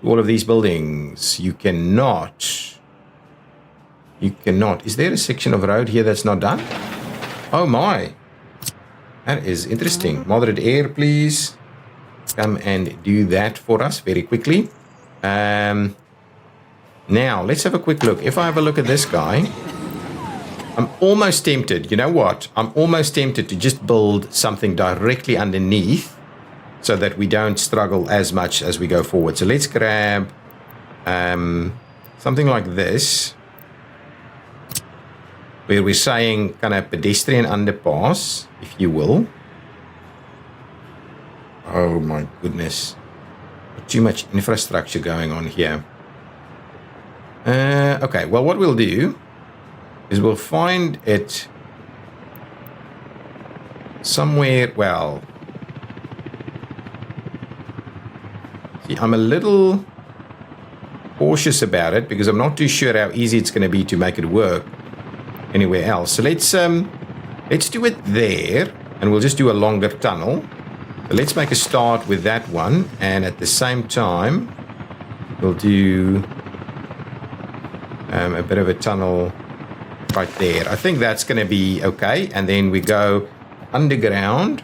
[SPEAKER 1] to all of these buildings? You cannot. You cannot. Is there a section of road here that's not done? Oh my. That is interesting. Moderate air, please. Come and do that for us very quickly. Now, let's have a quick look. If I have a look at this guy, I'm almost tempted. You know what? I'm almost tempted to just build something directly underneath so that we don't struggle as much as we go forward. So let's grab something like this, where we're saying kind of pedestrian underpass, if you will. Oh my goodness. Too much infrastructure going on here. Okay, well, what we'll do is we'll find it somewhere, well, see, I'm a little cautious about it because I'm not too sure how easy it's going to be to make it work anywhere else. So let's do it there, and we'll just do a longer tunnel. So let's make a start with that one, and at the same time, we'll do a bit of a tunnel right there. I think that's going to be okay. And then we go underground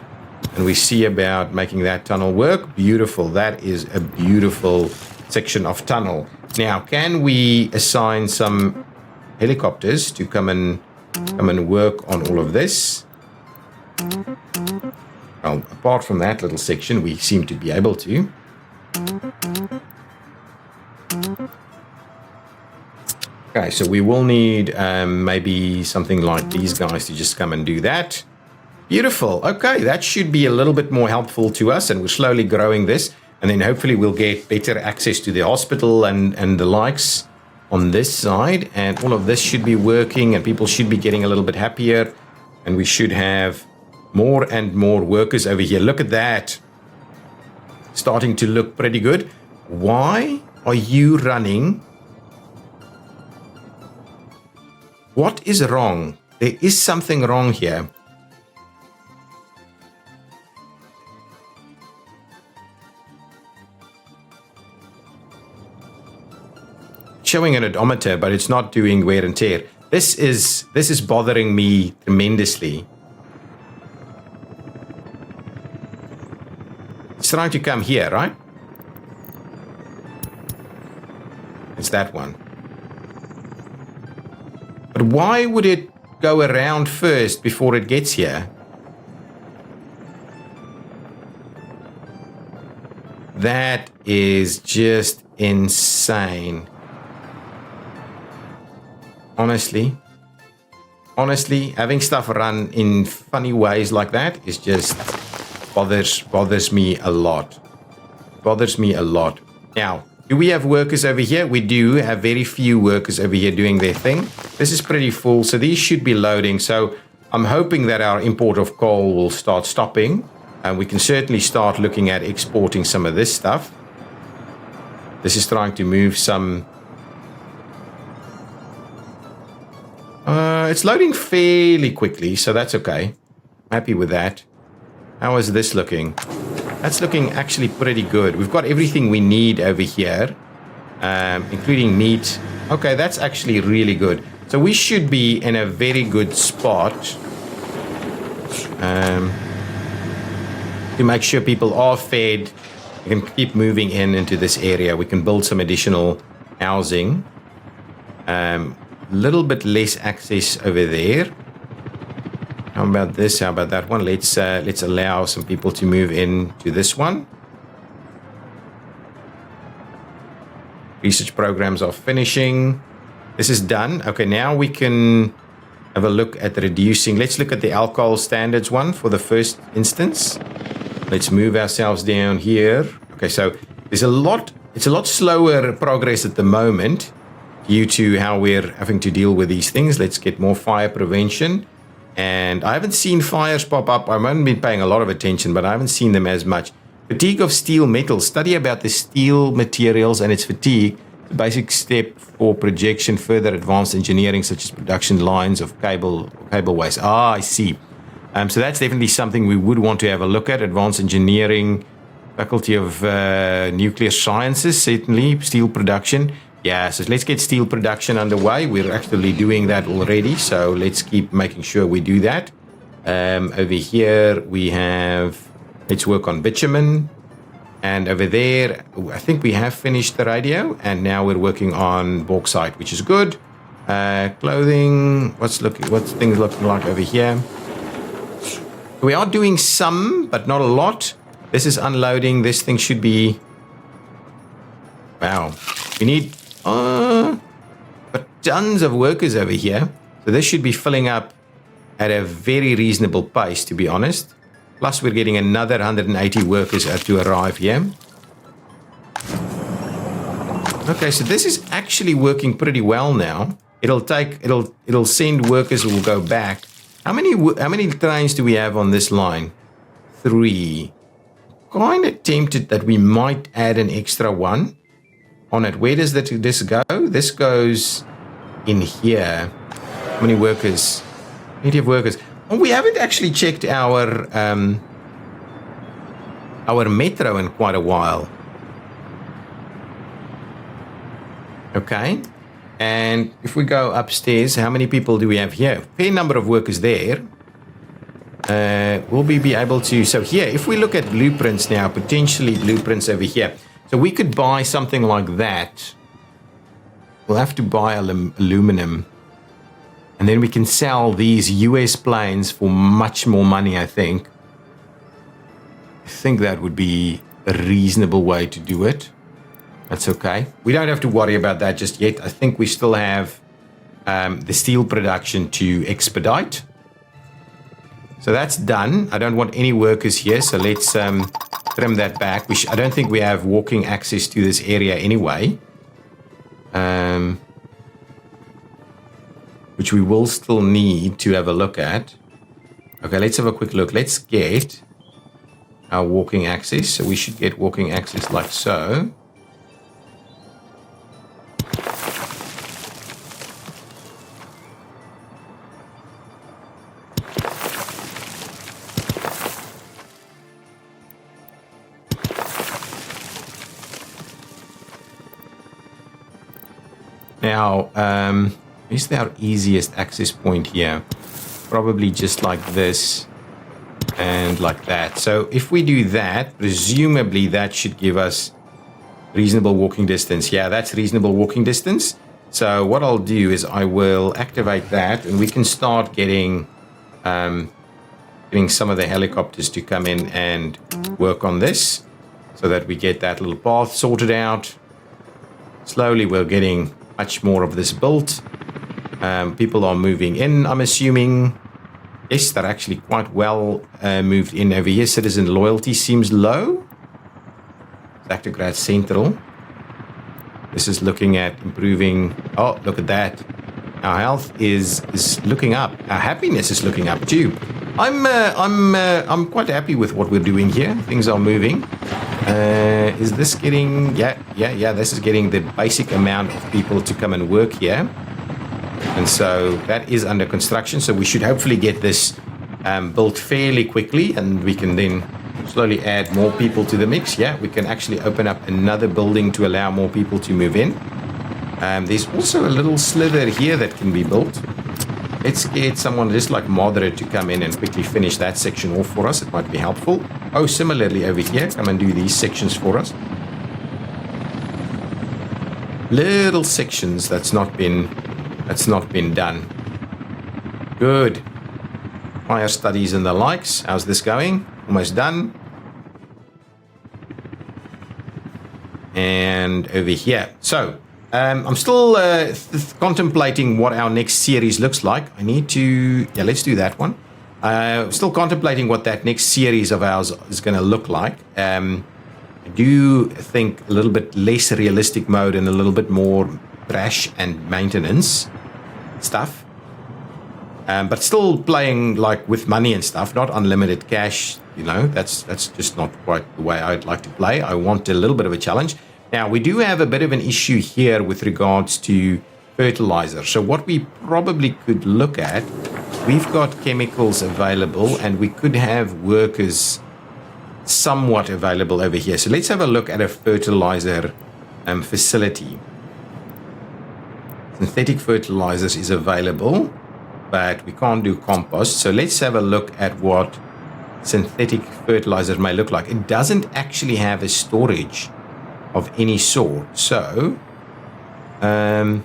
[SPEAKER 1] and we see about making that tunnel work. Beautiful. That is a beautiful section of tunnel. Now, can we assign some helicopters to come and work on all of this? Well, apart from that little section, we seem to be able to. Okay, so we will need maybe something like these guys to just come and do that. Beautiful. Okay, that should be a little bit more helpful to us, and we're slowly growing this. And then hopefully we'll get better access to the hospital and the likes on this side. And all of this should be working, and people should be getting a little bit happier. And we should have more and more workers over here. Look at that. Starting to look pretty good. Why are you running? What is wrong? There is something wrong here. Showing an odometer, but it's not doing wear and tear. This is bothering me tremendously. It's trying to come here, right? It's that one. But why would it go around first before it gets here? That is just insane. Honestly, having stuff run in funny ways like that is just bothers me a lot. Bothers me a lot. Now, do we have workers over here? We do have very few workers over here doing their thing. This is pretty full, so these should be loading. So I'm hoping that our import of coal will start stopping, and we can certainly start looking at exporting some of this stuff. This is trying to move some. It's loading fairly quickly, so that's okay. I'm happy with that. How is this looking? That's looking actually pretty good. We've got everything we need over here, including meat. Okay, that's actually really good. So we should be in a very good spot to make sure people are fed. We can keep moving into this area. We can build some additional housing. little bit less access over there. How about this? How about that one? Let's allow some people to move in to this one. Research programs are finishing. This is done. Okay, now we can have a look at reducing. Let's look at the alcohol standards one for the first instance. Let's move ourselves down here. Okay, so there's a lot. It's a lot slower progress at the moment due to how we're having to deal with these things. Let's get more fire prevention. And I haven't seen fires pop up. I haven't been paying a lot of attention, but I haven't seen them as much. Fatigue of steel metals. Study about the steel materials and its fatigue. The basic step for projection, further advanced engineering, such as production lines of cableways. I see. So that's definitely something we would want to have a look at. Advanced engineering, faculty of nuclear sciences, certainly. Steel production. Yeah, so let's get steel production underway. We're actually doing that already, so let's keep making sure we do that. Over here we have, let's work on bitumen. And over there, I think we have finished the radio, and now we're working on bauxite, which is good. Clothing, what's things looking like over here? We are doing some, but not a lot. This is unloading. This thing should be, wow. We need tons of workers over here. So this should be filling up at a very reasonable pace, to be honest. Plus, we're getting another 180 workers to arrive here. Okay, so this is actually working pretty well now. It'll send workers who will go back. How many trains do we have on this line? 3. Kind of tempted that we might add an extra one on it. Where does this go? This goes in here. How many workers? Plenty of workers. Oh, we haven't actually checked our metro in quite a while. Okay. And if we go upstairs, how many people do we have here? Fair number of workers there. Will we be able to... So here, if we look at blueprints now, potentially blueprints over here. So we could buy something like that. We'll have to buy aluminum. And then we can sell these US planes for much more money, I think. I think that would be a reasonable way to do it. That's okay. We don't have to worry about that just yet. I think we still have the steel production to expedite. So that's done. I don't want any workers here, so let's trim that back. I don't think we have walking access to this area anyway. Which we will still need to have a look at. Okay, let's have a quick look. Let's get our walking access. So we should get walking access like so. Now, is our easiest access point here? Probably just like this and like that. So if we do that, presumably that should give us reasonable walking distance. Yeah, that's reasonable walking distance. So what I'll do is I will activate that, and we can start getting some of the helicopters to come in and work on this so that we get that little path sorted out. Slowly we're getting much more of this built. People are moving in, I'm assuming. Yes, they're actually quite well moved in over here. Citizen loyalty seems low. ExactChaos Central. This is looking at improving. Oh, look at that. Our health is looking up. Our happiness is looking up too. I'm quite happy with what we're doing here. Things are moving. Is this getting... Yeah, this is getting the basic amount of people to come and work here. And so that is under construction. So we should hopefully get this built fairly quickly, and we can then slowly add more people to the mix. Yeah, we can actually open up another building to allow more people to move in. There's also a little slither here that can be built. Let's get someone just like Moderate to come in and quickly finish that section off for us. It might be helpful. Oh, similarly over here, come and do these sections for us. Little sections that's not been That's not been done. Good. Fire studies and the likes. How's this going? Almost done. And over here. So, I'm still contemplating what our next series looks like. I need to... Yeah, let's do that one. Still contemplating what that next series of ours is going to look like. I do think a little bit less realistic mode and a little bit more trash and maintenance stuff. But still playing like with money and stuff, not unlimited cash. You know, that's just not quite the way I'd like to play. I want a little bit of a challenge. Now, we do have a bit of an issue here with regards to fertilizer. So what we probably could look at, we've got chemicals available and we could have workers somewhat available over here. So let's have a look at a fertilizer facility. Synthetic fertilizers is available, but we can't do compost. So let's have a look at what synthetic fertilizer may look like. It doesn't actually have a storage of any sort. So I'm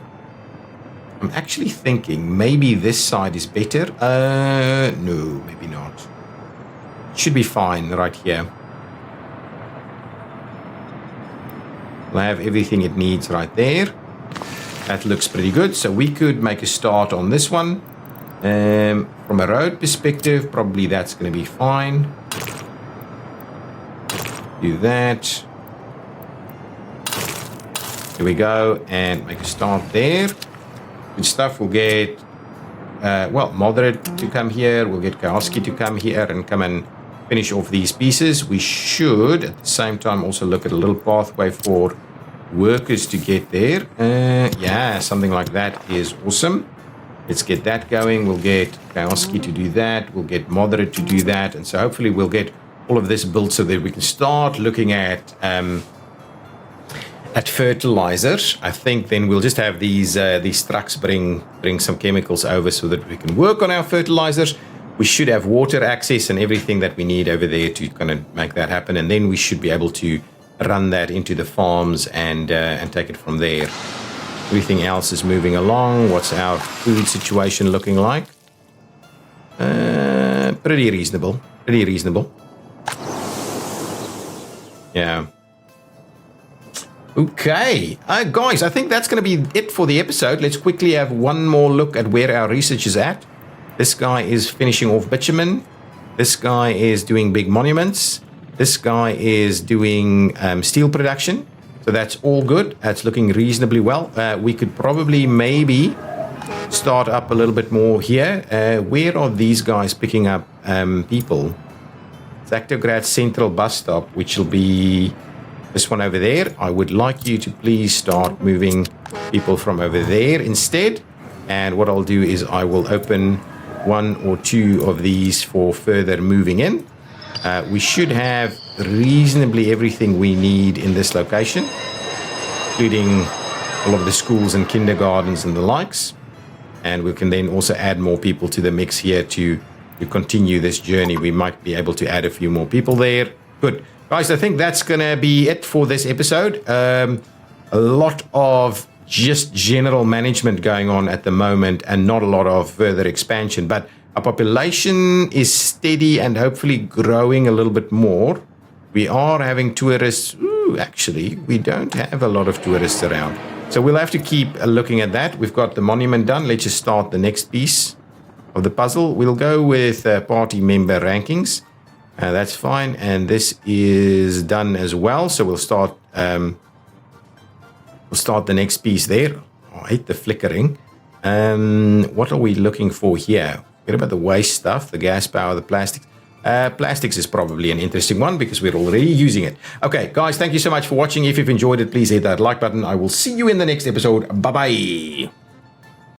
[SPEAKER 1] actually thinking maybe this side is better. No, maybe not. Should be fine right here. We'll have everything it needs right there. That looks pretty good. So we could make a start on this one. From a road perspective, probably that's going to be fine. Do that. Here we go, and make a start there. Good stuff. We'll get, Moderate to come here. We'll get cosy to come here and come and finish off these pieces. We should, at the same time, also look at a little pathway for workers to get there. Yeah, something like that is awesome. Let's get that going. We'll get cosy to do that. We'll get Moderate to do that. And so hopefully we'll get all of this built so that we can start looking at fertilizer. I think then we'll just have these trucks bring some chemicals over so that we can work on our fertilizers. We should have water access and everything that we need over there to kind of make that happen. And then we should be able to run that into the farms and take it from there. Everything else is moving along. What's our food situation looking like? Pretty reasonable. Pretty reasonable. Yeah. Okay. Guys, I think that's going to be it for the episode. Let's quickly have one more look at where our research is at. This guy is finishing off bitumen. This guy is doing big monuments. This guy is doing steel production. So that's all good. That's looking reasonably well. We could probably maybe start up a little bit more here. Where are these guys picking up people? Zactograd Central Bus Stop, which will be this one over there. I would like you to please start moving people from over there instead. And what I'll do is I will open one or two of these for further moving in. We should have reasonably everything we need in this location, including all of the schools and kindergartens and the likes. And we can then also add more people to the mix here to continue this journey. We might be able to add a few more people there. Good. Guys, I think that's going to be it for this episode. A lot of just general management going on at the moment and not a lot of further expansion. But our population is steady and hopefully growing a little bit more. We are having tourists. Ooh, actually, we don't have a lot of tourists around. So we'll have to keep looking at that. We've got the monument done. Let's just start the next piece of the puzzle. We'll go with party member rankings. That's fine. And this is done as well. So we'll start the next piece there. Oh, I hate the flickering. What are we looking for here? What about the waste stuff, the gas power, the plastics? Plastics is probably an interesting one because we're already using it. Okay, guys, thank you so much for watching. If you've enjoyed it, please hit that like button. I will see you in the next episode. Bye-bye.